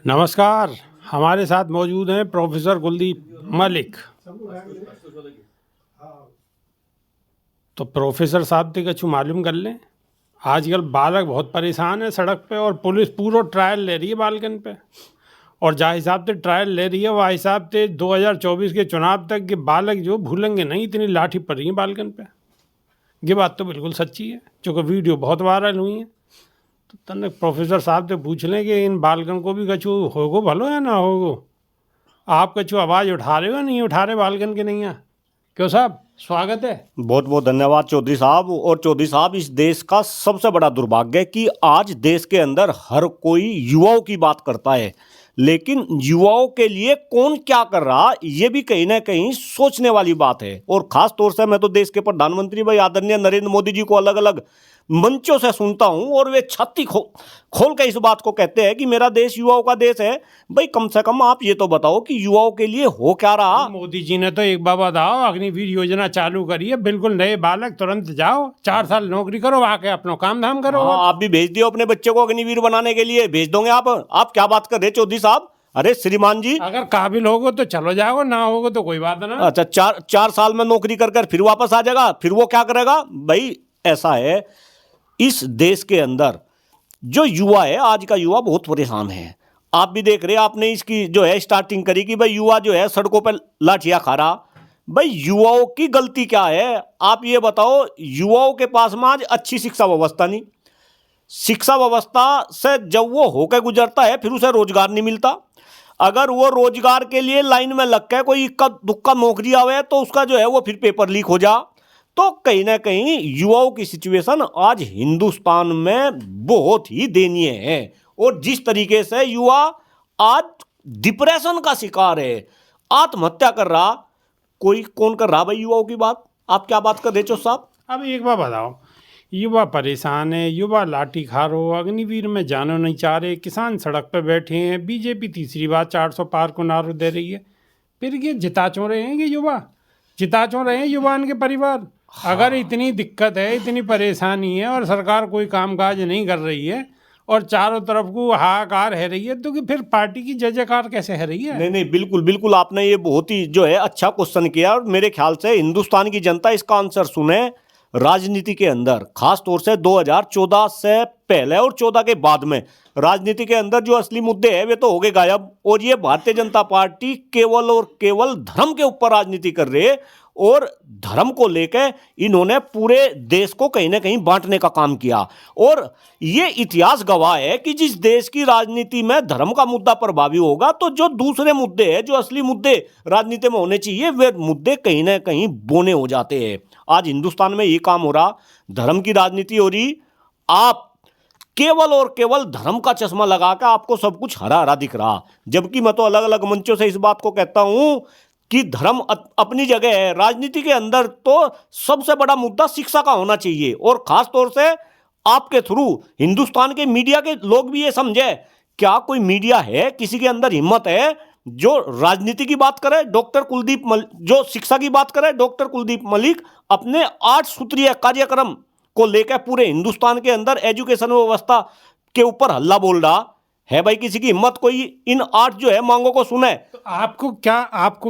नमस्कार। हमारे साथ मौजूद हैं प्रोफेसर कुलदीप मलिक। तो प्रोफेसर साहब से कछु मालूम कर लें। आजकल बालक बहुत परेशान है सड़क पे, और पुलिस पूरा ट्रायल ले रही है बालकन पे। और जहाँ हिसाब से ट्रायल ले रही है वह हिसाब से 2024 के चुनाव तक के बालक जो भूलेंगे नहीं, इतनी लाठी पड़ रही है बालकन पे। ये बात तो बिल्कुल सच्ची है, चूँकि वीडियो बहुत वायरल हुई है। तो तने प्रोफेसर साहब से पूछ लें कि इन बालकन को भी कछु होगो भलो या ना होगो। आप कछु आवाज़ उठा रहे हो नहीं उठा रहे बालकन के नहीं? क्यों साहब, स्वागत है। बहुत बहुत धन्यवाद चौधरी साहब। और चौधरी साहब, इस देश का सबसे बड़ा दुर्भाग्य है कि आज देश के अंदर हर कोई युवाओं की बात करता है, लेकिन युवाओं के लिए कौन क्या कर रहा ये भी कहीं ना कहीं सोचने वाली बात है। और खास तौर से मैं तो देश के प्रधानमंत्री भाई आदरणीय नरेंद्र मोदी जी को अलग अलग मंचों से सुनता हूं, और वे छाती खोल के इस बात को कहते हैं कि मेरा देश युवाओं का देश है। भाई कम से कम आप ये तो बताओ कि युवाओं के लिए हो क्या रहा। मोदी जी ने तो एक बार बताओ अग्निवीर योजना चालू करी है। बिल्कुल नए बालक तुरंत जाओ, 4 साल नौकरी करो, आके अपना काम धाम करो। हाँ, आप भी भेज दियो अपने बच्चे को अग्निवीर बनाने के लिए, भेज दोगे आप क्या बात कर रहे चौधरी साहब? अरे श्रीमान जी, अगर काबिल होगो तो चलो जाओ, ना होगो तो कोई बात ना। अच्छा, चार साल में नौकरी कर फिर वापस आ जाएगा, फिर वो क्या करेगा? भाई ऐसा है, इस देश के अंदर जो युवा है, आज का युवा बहुत परेशान है। आप भी देख रहे हैं, आपने इसकी जो है स्टार्टिंग करी कि भाई युवा जो है सड़कों पर लाठियां खा रहा। भाई युवाओं की गलती क्या है? आप ये बताओ, युवाओं के पास में आज अच्छी शिक्षा व्यवस्था नहीं। शिक्षा व्यवस्था से जब वो होकर गुजरता है फिर उसे रोजगार नहीं मिलता। अगर वो रोजगार के लिए लाइन में लग के कोई इक्का दुक्का नौकरी आवे तो उसका जो है वो फिर पेपर लीक हो जा। तो कहीं ना कहीं युवाओं की सिचुएशन आज हिंदुस्तान में बहुत ही दयनीय है। और जिस तरीके से युवा आज डिप्रेशन का शिकार है, आत्महत्या कर रहा, कोई कौन कर रहा भाई युवाओं की बात? आप क्या बात कर रहे चो साहब? अब एक बार बताओ, युवा परेशान है, युवा लाठी खा रो, अग्निवीर में जानो नहीं चाह रहे, किसान सड़क पर बैठे हैं, बीजेपी तीसरी बार 400 पार को नारो दे रही है। फिर ये जिता चो रहे हैं, ये युवा जिता चो रहे हैं, युवा इनके परिवार। हाँ। अगर इतनी दिक्कत है, इतनी परेशानी है, और सरकार कोई कामकाज नहीं कर रही है, और चारों तरफ को हाहाकार है रही है, तो कि फिर पार्टी की जय जयकार कैसे है रही है? नहीं नहीं, बिल्कुल बिल्कुल, आपने ये बहुत ही जो है अच्छा क्वेश्चन किया। और मेरे ख्याल से हिंदुस्तान की जनता इसका आंसर सुने। राजनीति के अंदर खास तौर से 2014 से पहले और 14 के बाद में राजनीति के अंदर जो असली मुद्दे हैं वे तो हो गए गायब। और ये भारतीय जनता पार्टी केवल और केवल धर्म के ऊपर राजनीति कर रही है, और धर्म को लेकर इन्होंने पूरे देश को कहीं ना कहीं बांटने का काम किया। और ये इतिहास गवाह है कि जिस देश की राजनीति में धर्म का मुद्दा प्रभावी होगा तो जो दूसरे मुद्दे हैं, जो असली मुद्दे राजनीति में होने चाहिए, वे मुद्दे कहीं ना कहीं बोने हो जाते हैं। आज हिंदुस्तान में ये काम हो रहा, धर्म की राजनीति हो रही। आप केवल और केवल धर्म का चश्मा लगा कर आपको सब कुछ हरा हरा दिख रहा, जबकि मैं तो अलग अलग मंचों से इस बात को कहता हूं कि धर्म अपनी जगह है। राजनीति के अंदर तो सबसे बड़ा मुद्दा शिक्षा का होना चाहिए। और खास तौर से आपके थ्रू हिंदुस्तान के मीडिया के लोग भी ये समझे, क्या कोई मीडिया है, किसी के अंदर हिम्मत है जो राजनीति की बात करे? डॉक्टर कुलदीप जो शिक्षा की बात करे, डॉक्टर कुलदीप मलिक अपने 8 सूत्रीय कार्यक्रम को लेकर पूरे हिंदुस्तान के अंदर एजुकेशन व्यवस्था के ऊपर हल्ला बोल रहा है। भाई किसी की हिम्मत कोई इन 8 जो है मांगों को सुने? तो आपको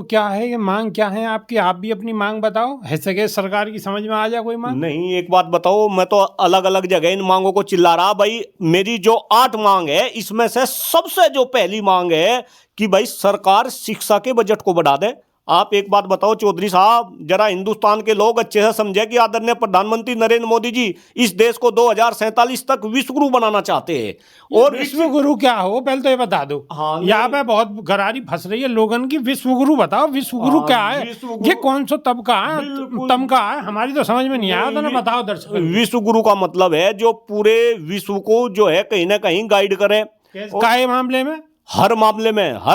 क्या है, ये मांग क्या है आपकी? आप भी अपनी मांग बताओ, है सके सरकार की समझ में आ जाए कोई मांग? नहीं, एक बात बताओ, मैं तो अलग अलग जगह इन मांगों को चिल्ला रहा। भाई मेरी जो 8 मांग है, इसमें से सबसे जो पहली मांग है कि भाई सरकार शिक्षा के बजट को बढ़ा दे। आप एक बात बताओ चौधरी साहब, जरा हिंदुस्तान के लोग अच्छे से समझे कि आदरणीय प्रधानमंत्री नरेंद्र मोदी जी इस देश को 2047 तक विश्व गुरु बनाना चाहते हैं। और विश्व गुरु क्या हो, पहले तो ये बता दो। हाँ, यहाँ पे बहुत गरारी फंस रही है लोगन की। विश्व गुरु बताओ, विश्व गुरु क्या है? ये कौन सा तबका है, तमका है? हमारी तो समझ में नहीं आया, तो ना बताओ दर्शक। विश्व गुरु का मतलब है जो पूरे विश्व को जो है कहीं ना कहीं गाइड करे। काय मामले में? हर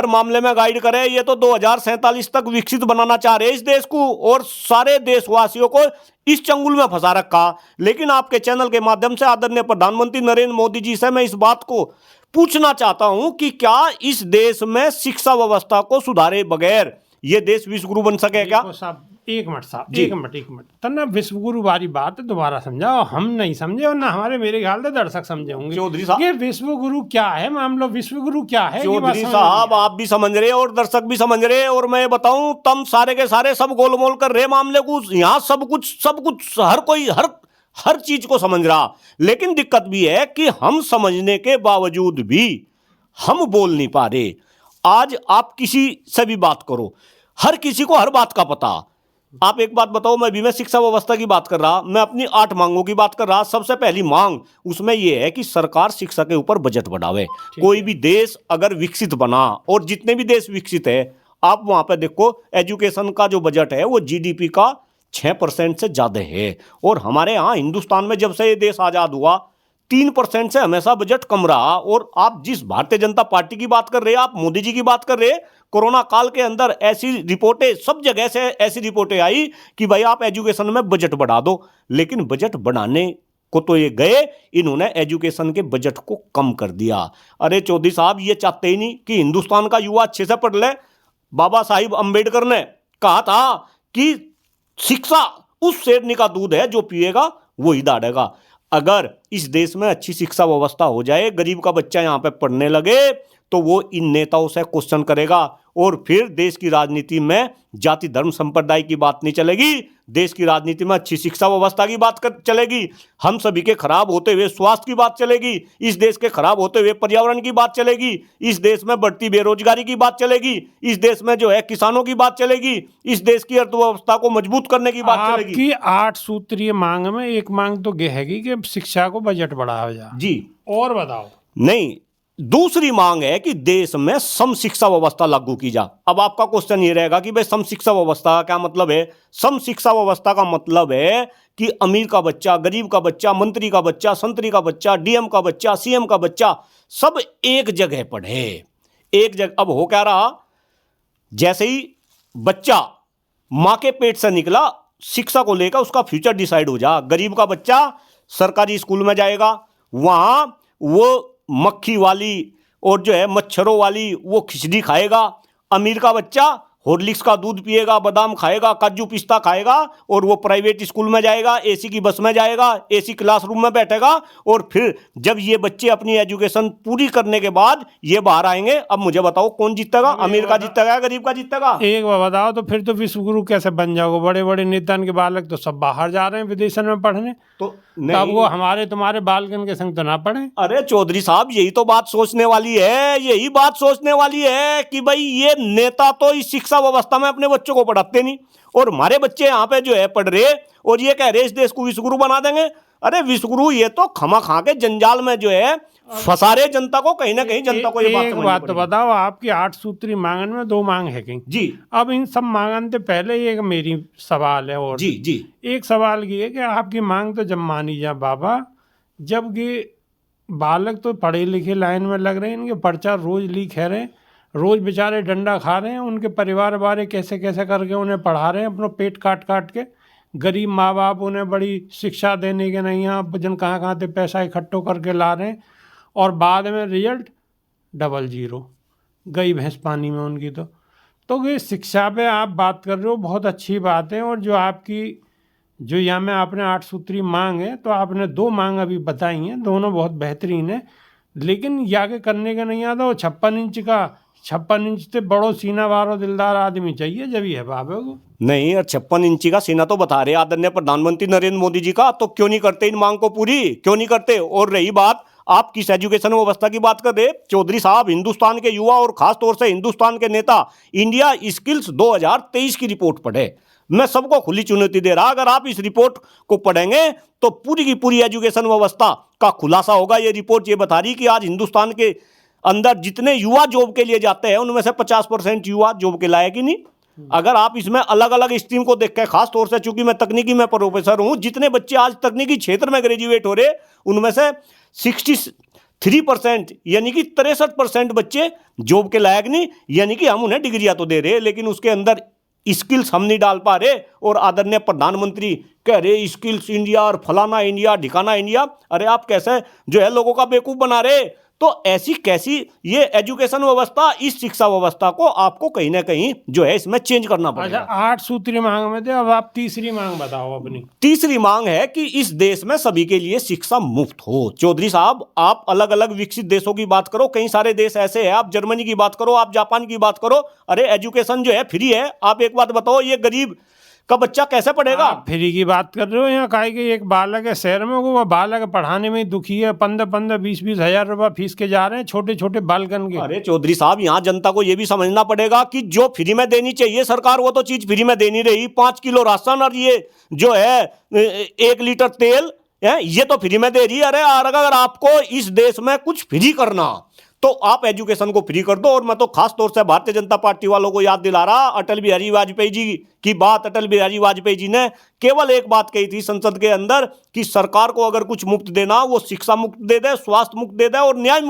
मामले में गाइड करे। ये तो 2047 तक विकसित बनाना चाह रहे हैं इस देश को, और सारे देशवासियों को इस चंगुल में फंसा रखा। लेकिन आपके चैनल के माध्यम से आदरणीय प्रधानमंत्री नरेंद्र मोदी जी से मैं इस बात को पूछना चाहता हूं कि क्या इस देश में शिक्षा व्यवस्था को सुधारे बगैर ये देश विश्व गुरु बन सके क्या? देखो साहब, एक मिनट साहब, जी। एक मिनट तब ना विश्व गुरु वाली बात है, दोबारा समझाओ। हम नहीं समझे और ना हमारे मेरे ख्याल से दर्शक समझे होंगे। चौधरी साहब, ये विश्व गुरु क्या है, मान लो विश्व गुरु क्या है, ये बात चौधरी समझ साहब नहीं आई। आप भी समझ रहे और दर्शक भी समझ रहे, और मैं बताऊं तुम सारे के सारे सब गोलमोल कर रहे मामले को। यहाँ सब कुछ हर कोई हर चीज को समझ रहा, लेकिन दिक्कत भी है कि हम समझने के बावजूद भी हम बोल नहीं पा रहे। आज आप किसी से भी बात करो, हर किसी को हर बात का पता। आप एक बात बताओ, मैं शिक्षा व्यवस्था की बात कर रहा, मैं अपनी 8 मांगों की बात कर रहा। सबसे पहली मांग उसमें यह है कि सरकार शिक्षा के ऊपर बजट बढ़ावे। कोई भी देश अगर विकसित बना, और जितने भी देश विकसित है आप वहां पर देखो, एजुकेशन का जो बजट है वो जीडीपी का 6% से ज्यादा है। और हमारे यहाँ हिंदुस्तान में जब से ये देश आजाद हुआ 3% से हमेशा बजट कम रहा। और आप जिस भारतीय जनता पार्टी की बात कर रहे हैं, आप मोदी जी की बात कर रहे हैं, कोरोना काल के अंदर ऐसी रिपोर्टें, सब जगह से ऐसी रिपोर्टें आई कि भाई आप एजुकेशन में बजट बढ़ा दो। लेकिन बजट बढ़ाने को तो ये गए, इन्होंने एजुकेशन के बजट को कम कर दिया। अरे चौधरी साहब, ये चाहते ही नहीं कि हिंदुस्तान का युवा अच्छे से पढ़ ले। बाबा साहिब अंबेडकर ने कहा था कि शिक्षा उस शेरनी का दूध है जो पिएगा वो ही दाढ़ेगा। अगर इस देश में अच्छी शिक्षा व्यवस्था हो जाए, गरीब का बच्चा यहाँ पे पढ़ने लगे, तो वो इन नेताओं से क्वेश्चन करेगा, और फिर देश की राजनीति में जाति धर्म संप्रदाय की बात नहीं चलेगी। देश की राजनीति में अच्छी शिक्षा व्यवस्था की बात चलेगी, हम सभी के खराब होते हुए स्वास्थ्य की बात चलेगी, इस देश के खराब होते हुए पर्यावरण की बात चलेगी, इस देश में बढ़ती बेरोजगारी की बात चलेगी, इस देश में जो है किसानों की बात चलेगी, इस देश की अर्थव्यवस्था को मजबूत करने की बात चलेगी। आपकी 8 सूत्रीय मांग में एक मांग तो यह हैगी कि शिक्षा को बजट बढ़ाया जाए। जी, और बताओ। नहीं, दूसरी मांग है कि देश में सम शिक्षा व्यवस्था लागू की जा। अब आपका क्वेश्चन ये रहेगा कि भाई सम शिक्षा व्यवस्था का क्या मतलब है? सम शिक्षा व्यवस्था का मतलब है कि अमीर का बच्चा, गरीब का बच्चा, मंत्री का बच्चा, संतरी का बच्चा, डीएम का बच्चा, सीएम का बच्चा, सब एक जगह पढ़े, एक जगह। अब हो क्या रहा, जैसे ही बच्चा मां के पेट से निकला, शिक्षा को लेकर उसका फ्यूचर डिसाइड हो जा। गरीब का बच्चा सरकारी स्कूल में जाएगा, वहां वो मक्खी वाली और जो है मच्छरों वाली वो खिचड़ी खाएगा। अमीर का बच्चा हॉर्लिक्स का दूध पिएगा, बादाम खाएगा, काजू पिस्ता खाएगा, और वो प्राइवेट स्कूल में जाएगा, एसी की बस में जाएगा, एसी क्लासरूम में बैठेगा। और फिर जब ये बच्चे अपनी एजुकेशन पूरी करने के बाद ये बाहर आएंगे, अब मुझे बताओ कौन जीतेगा? अमीर का जीतेगा, गरीब का जीतेगा? एक बार बताओ, तो फिर तो विश्व गुरु कैसे बन जाओगे? बड़े बड़े नेताओं के बालक तो सब बाहर जा रहे हैं विदेशन में पढ़ने, तो तब वो हमारे तुम्हारे बालकन के संग तो ना पढ़े। अरे चौधरी साहब, यही तो बात सोचने वाली है, यही बात सोचने वाली है कि भाई ये नेता तो इस शिक्षा व्यवस्था में अपने बच्चों को पढ़ाते नहीं, और हमारे बच्चे यहाँ पे जो है पढ़ रहे, और ये कह रहे इस देश को विश्व गुरु बना देंगे। अरे विश्व गुरु ये तो खमा खा के जंजाल में जो है फंसा रहे जनता को, कहीं ना कहीं जनता को ये बात समझनी बात तो पड़ेगी। बताओ, आपकी 8 सूत्री मांगन में 2 मांग है कहीं जी अब इन सब मांगन से पहले एक मेरी सवाल है। और जी जी एक सवाल ये है कि आपकी मांग तो जब मानी जा बाबा, जब ये बालक तो पढ़े लिखे लाइन में लग रहे हैं, इनके पर्चा रोज लीक है रहे, रोज बेचारे डंडा खा रहे हैं, उनके परिवार वाले कैसे कैसे करके उन्हें पढ़ा रहे हैं, अपना पेट काट काट के। गरीब माँ बाप उन्हें बड़ी शिक्षा देने के नहीं, यहाँ जन कहाँ से पैसा इकट्ठो करके ला रहे हैं, और बाद में रिजल्ट डबल जीरो, गई भैंस पानी में उनकी। तो ये शिक्षा पे आप बात कर रहे हो, बहुत अच्छी बात है। और जो आपकी जो यहाँ में आपने 8 सूत्री मांग है, तो आपने 2 मांग अभी बताई हैं, दोनों बहुत बेहतरीन है, लेकिन याके करने का नहीं आता। वो 56 इंच से बड़ो सीना वालो दिलदार आदमी चाहिए जब ये बाबे को। नहीं, और 56 इंची का सीना तो बता रहे आदरणीय प्रधानमंत्री नरेंद्र मोदी जी का, तो क्यों नहीं करते इन मांग को पूरी, क्यों नहीं करते? और रही बात आप किस एजुकेशन व्यवस्था की बात कर रहे चौधरी साहब, हिंदुस्तान के युवा और खास तौर से हिंदुस्तान के नेता इंडिया स्किल्स 2023 की रिपोर्ट पढ़े। मैं सबको खुली चुनौती दे रहा, अगर आप इस रिपोर्ट को पढ़ेंगे तो पूरी की पूरी एजुकेशन व्यवस्था का खुलासा होगा। ये रिपोर्ट ये बता रही कि आज हिंदुस्तान के अंदर जितने युवा जॉब के लिए जाते हैं, उनमें से 50% युवा जॉब के लायक ही नहीं। अगर आप इसमें अलग अलग स्ट्रीम को देख के, खास तौर से चूंकि मैं तकनीकी में प्रोफेसर हूं, जितने बच्चे आज तकनीकी क्षेत्र में ग्रेजुएट हो रहे, उनमें से 63% यानी कि 63% बच्चे जॉब के लायक नहीं। यानी कि हम उन्हें डिग्रियां तो दे रहे, लेकिन उसके अंदर स्किल्स हम नहीं डाल पा रहे। और आदरणीय प्रधानमंत्री कह रहे स्किल्स इंडिया और फलाना इंडिया ढिकाना इंडिया। अरे आप कैसे जो है लोगों का बेवकूफ बना रहे? तो ऐसी कैसी ये एजुकेशन व्यवस्था, इस शिक्षा व्यवस्था को आपको कहीं ना कहीं जो है इसमें चेंज करना अच्छा, पड़ेगा। 8 सूत्री मांग में थे, अब आप तीसरी मांग बताओ अपनी। तीसरी मांग है कि इस देश में सभी के लिए शिक्षा मुफ्त हो। चौधरी साहब, आप अलग अलग विकसित देशों की बात करो, कई सारे देश ऐसे हैं, आप जर्मनी की बात करो, आप जापान की बात करो, अरे एजुकेशन जो है फ्री है। आप एक बात बताओ, ये गरीब का बच्चा कैसे पढ़ेगा? आप फ्री की बात कर रहे हो, यहाँ काहे कि एक बालक है शहर में, वो बालक पढ़ाने में ही दुखी है, 15-15, 20-20 हजार रुपया फीस के जा रहे हैं छोटे छोटे बालकन के। अरे चौधरी साहब, यहाँ जनता को यह भी समझना पड़ेगा कि जो फ्री में देनी चाहिए सरकार, वो तो चीज फ्री में दे नहीं रही। 5 किलो राशन और ये जो है 1 लीटर तेल है, ये तो फ्री में दे रही है। अरे अगर आपको इस देश में कुछ फ्री करना तो आप एजुकेशन को फ्री कर दो। और मैं तो खास तौर से भारतीय जनता पार्टी वालों को याद दिला रहा, अटल बिहारी वाजपेयी जी की बात। अटल बिहारी वाजपेयी जी ने केवल एक बात कही थी संसद के अंदर कि सरकार को अगर कुछ मुफ्त देना, वो शिक्षा मुफ्त दे दे, स्वास्थ्य मुफ्त दे दे और न्याय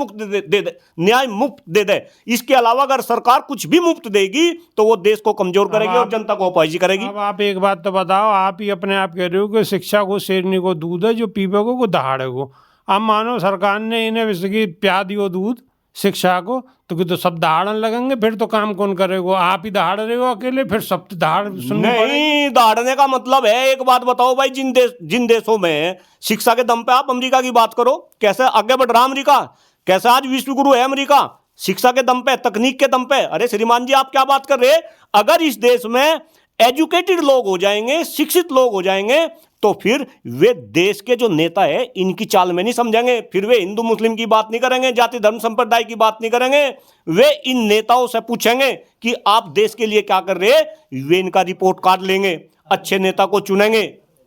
मुफ्त दे दे। इसके अलावा अगर सरकार कुछ भी मुफ्त देगी तो वो देश को कमजोर करेगी और जनता को अपाहिज करेगी। अब आप एक बात तो बताओ, आप ही अपने आप कह रहे हो कि शिक्षा को शेरनी को दूध है, जो पीवे को दहाड़े को। अब मानो सरकार ने इन्हें विश्व प्या दियो दूध शिक्षा को, तो सब दहाड़न लगेंगे, फिर तो काम कौन करेगा? आप ही दहाड़ रहे हो अकेले, फिर सब दहाड़ नहीं। दहाड़ने का मतलब है, एक बात बताओ भाई, जिन देशों में शिक्षा के दम पे, आप अमेरिका की बात करो, कैसे आगे बढ़ रहा अमेरिका, कैसे आज विश्व गुरु है अमेरिका, शिक्षा के दम पे, तकनीक के दम पे। अरे श्रीमान जी, आप क्या बात कर रहे हैं? अगर इस देश में एजुकेटेड लोग हो जाएंगे, शिक्षित लोग हो जाएंगे, तो फिर वे देश के जो नेता है इनकी चाल में नहीं समझेंगे। फिर वे हिंदू मुस्लिम की बात नहीं करेंगे, जाति धर्म संप्रदाय की बात नहीं करेंगे। वे इन नेताओं से पूछेंगे कि आप देश के लिए क्या कर रहे हैं, वे इनका रिपोर्ट कार्ड लेंगे, अच्छे नेता को चुनेंगे।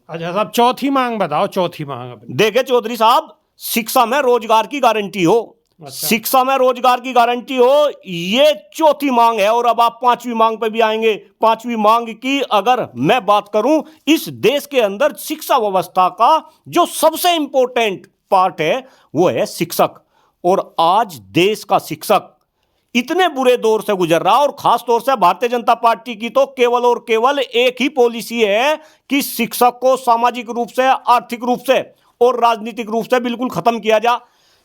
अच्छा साहब, चौथी मांग बताओ, चौथी मांग अपनी। देखे चौधरी साहब, शिक्षा में रोजगार की गारंटी हो। अच्छा। शिक्षा में रोजगार की गारंटी हो, ये चौथी मांग है। और अब आप 5वीं मांग पे भी आएंगे। 5वीं मांग की अगर मैं बात करूं, इस देश के अंदर शिक्षा व्यवस्था का जो सबसे इंपॉर्टेंट पार्ट है वो है शिक्षक। और आज देश का शिक्षक इतने बुरे दौर से गुजर रहा, और खास तौर से भारतीय जनता पार्टी की तो केवल और केवल एक ही पॉलिसी है कि शिक्षक को सामाजिक रूप से, आर्थिक रूप से और राजनीतिक रूप से बिल्कुल खत्म किया जा।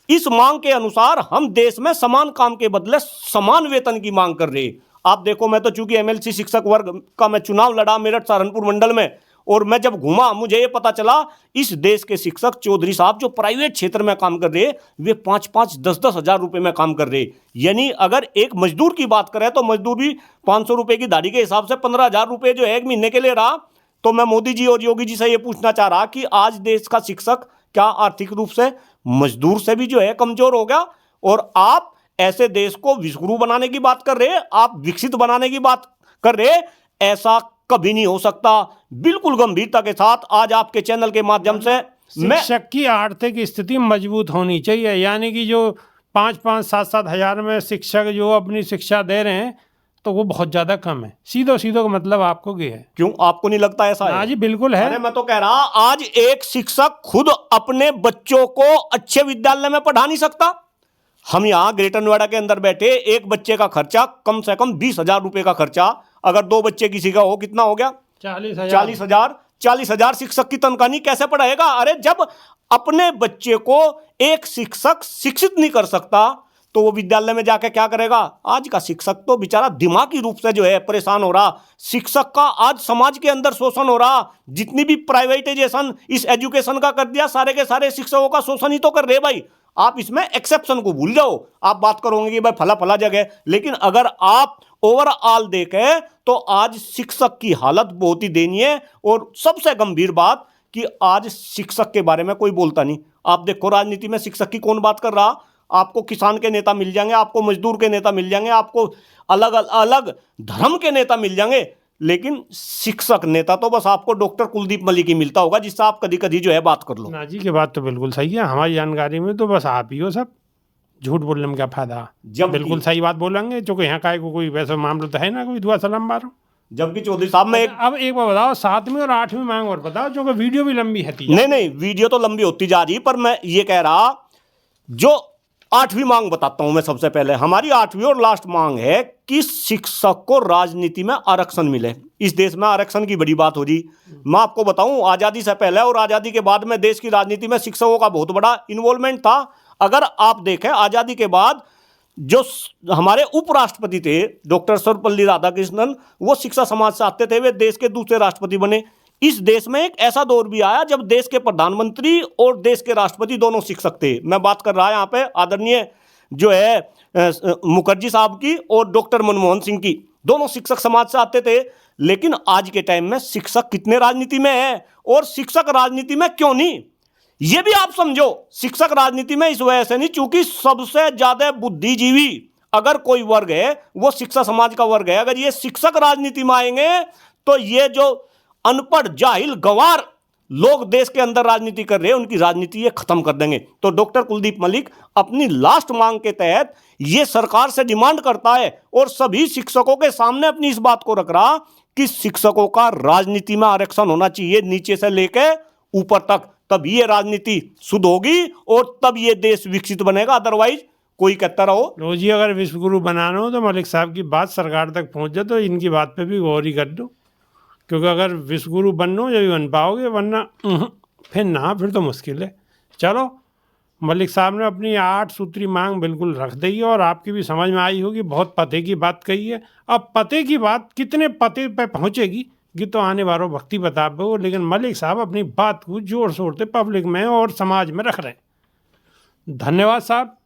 इस मांग के अनुसार हम देश में समान काम के बदले समान वेतन की मांग कर रहे हैं। आप देखो, मैं तो चूंकि एमएलसी शिक्षक वर्ग का मैं चुनाव लड़ा मेरठ सहारनपुर मंडल में, और मैं जब घूमा मुझे ये पता चला इस देश के शिक्षक चौधरी साहब जो प्राइवेट क्षेत्र में काम कर रहे हैं, वे 5-5, 10-10 हजार रुपए में काम कर रहे हैं। यानी अगर एक मजदूर की बात करें तो मजदूर भी 500 रुपए की दाढ़ी के हिसाब से 15,000 रुपए जो है एक महीने के लिए रहा। तो मैं मोदी जी और योगी जी से ये पूछना चाह रहा कि आज देश का शिक्षक क्या आर्थिक रूप से मजदूर से भी जो है कमजोर हो गया? और आप ऐसे देश को विश्वगुरु बनाने की बात कर रहे हैं, आप विकसित बनाने की बात कर रहे हैं। ऐसा कभी नहीं हो सकता। बिल्कुल गंभीरता के साथ आज आपके चैनल के माध्यम से शिक्षक की आर्थिक स्थिति मजबूत होनी चाहिए। यानी कि जो 5-5, 7-7 हजार में शिक्षक जो अपनी शिक्षा दे रहे हैं, तो वो बहुत ज्यादा कम है। सीधो का मतलब आपको क्या है? क्यों, आपको नहीं लगता ऐसा है? हाँ जी, बिल्कुल है। अरे मैं तो कह रहा, आज एक शिक्षक खुद अपने बच्चों को अच्छे विद्यालय में पढ़ा नहीं सकता। हम यहाँ ग्रेटर नोएडा के अंदर बैठे, एक बच्चे का खर्चा कम से कम 20,000 रुपए का खर्चा, अगर 2 बच्चे किसी का हो, कितना हो गया? 40,000। 40,000 शिक्षक की तनख्वाह नहीं कैसे पढ़ाएगा? अरे जब अपने बच्चे को एक शिक्षक शिक्षित नहीं कर सकता तो वो विद्यालय में जाके क्या करेगा? आज का शिक्षक तो बेचारा दिमागी रूप से जो है परेशान हो रहा। शिक्षक का आज समाज के अंदर शोषण हो रहा। जितनी भी प्राइवेटाइजेशन इस एजुकेशन का कर दिया, सारे के सारे शिक्षकों का शोषण ही तो कर रहे भाई। आप इसमें एक्सेप्शन को भूल जाओ। आप बात करोगे कि भाई फला जगह, लेकिन अगर आप ओवरऑल देखें तो आज शिक्षक की हालत बहुत ही दयनीय है। और सबसे गंभीर बात कि आज शिक्षक के बारे में कोई बोलता नहीं। आप देखो राजनीति में शिक्षक की कौन बात कर रहा? आपको किसान के नेता मिल जाएंगे, आपको मजदूर के नेता मिल जाएंगे, आपको अलग अलग धर्म के नेता मिल जाएंगे, लेकिन शिक्षक नेता तो बस आपको डॉक्टर कुलदीप मलिक ही मिलता होगा, जिससे आप कभी कभी जो है बात कर लो। ना जी, की बात तो बिल्कुल सही है। हमारी जानकारी में तो बस आप ही हो, सब झूठ बोलने में क्या फायदा? जब बिल्कुल सही बात बोलेंगे, चूंकि यहाँ का कोई वैसा मामला तो है ना, कोई दुआ सलाम बारो। जबकि चौधरी साहब में अब एक बार बताओ, 7वीं और 8वीं मांग और बताओ, क्योंकि वीडियो भी लंबी है। नहीं, वीडियो तो लंबी होती जा रही, पर मैं ये कह रहा, जो 8वीं मांग बताता हूं मैं। सबसे पहले हमारी 8वीं और लास्ट मांग है कि शिक्षक को राजनीति में आरक्षण मिले। इस देश में आरक्षण की बड़ी बात हो रही। मैं आपको बताऊं, आजादी से पहले और आजादी के बाद में देश की राजनीति में शिक्षकों का बहुत बड़ा इन्वॉल्वमेंट था। अगर आप देखें आजादी के बाद जो हमारे उपराष्ट्रपति थे डॉक्टर सर्वपल्ली राधाकृष्णन, वो शिक्षा समाज से आते थे, वे देश के दूसरे राष्ट्रपति बने। इस देश में एक ऐसा दौर भी आया जब देश के प्रधानमंत्री और देश के राष्ट्रपति दोनों शिक्षक थे। मैं बात कर रहा यहाँ पे आदरणीय जो है मुखर्जी साहब की और डॉक्टर मनमोहन सिंह की, दोनों शिक्षक समाज से आते थे। लेकिन आज के टाइम में शिक्षक कितने राजनीति में है और शिक्षक राजनीति में क्यों नहीं, ये भी आप समझो। शिक्षक राजनीति में इस वजह से नहीं क्योंकि सबसे ज्यादा बुद्धिजीवी अगर कोई वर्ग है वो शिक्षा समाज का वर्ग है। अगर ये शिक्षक राजनीति में आएंगे तो ये जो अनपढ़ जाहिल गंवार लोग देश के अंदर राजनीति कर रहे हैं उनकी राजनीति ये खत्म कर देंगे। तो डॉक्टर कुलदीप मलिक अपनी लास्ट मांग के तहत ये सरकार से डिमांड करता है और सभी शिक्षकों के सामने अपनी इस बात को रख रहा कि शिक्षकों का राजनीति में आरक्षण होना चाहिए नीचे से लेके ऊपर तक, तब ये राजनीति शुद्ध होगी और तब ये देश विकसित बनेगा। अदरवाइज कोई कहता रहो। लो जी, अगर विश्वगुरु बनाना हो तो मलिक साहब की बात सरकार तक पहुंच जाए तो इनकी बात पे भी गौर ही कर दो, क्योंकि अगर विश्वगुरु बनना हो जब बन पाओगे, वरना फिर तो मुश्किल है। चलो, मलिक साहब ने अपनी 8 सूत्री मांग बिल्कुल रख दी है और आपकी भी समझ में आई होगी। बहुत पते की बात कही है। अब पते की बात कितने पते पे पहुंचेगी कि तो आने वालों भक्ति बता पाओ, लेकिन मलिक साहब अपनी बात को जोर शोर से पब्लिक में और समाज में रख रहे हैं। धन्यवाद साहब,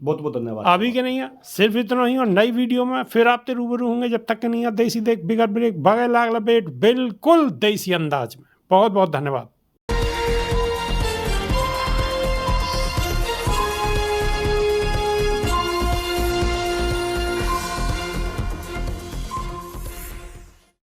बहुत बहुत धन्यवाद। अभी के नहीं है, सिर्फ इतना ही। और नई वीडियो में फिर आपसे रूबरू होंगे। जब तक के नहीं है देसी देख बिगड़ ब्रेक बगैर लाग लपेट बिल्कुल देसी अंदाज में। बहुत बहुत धन्यवाद।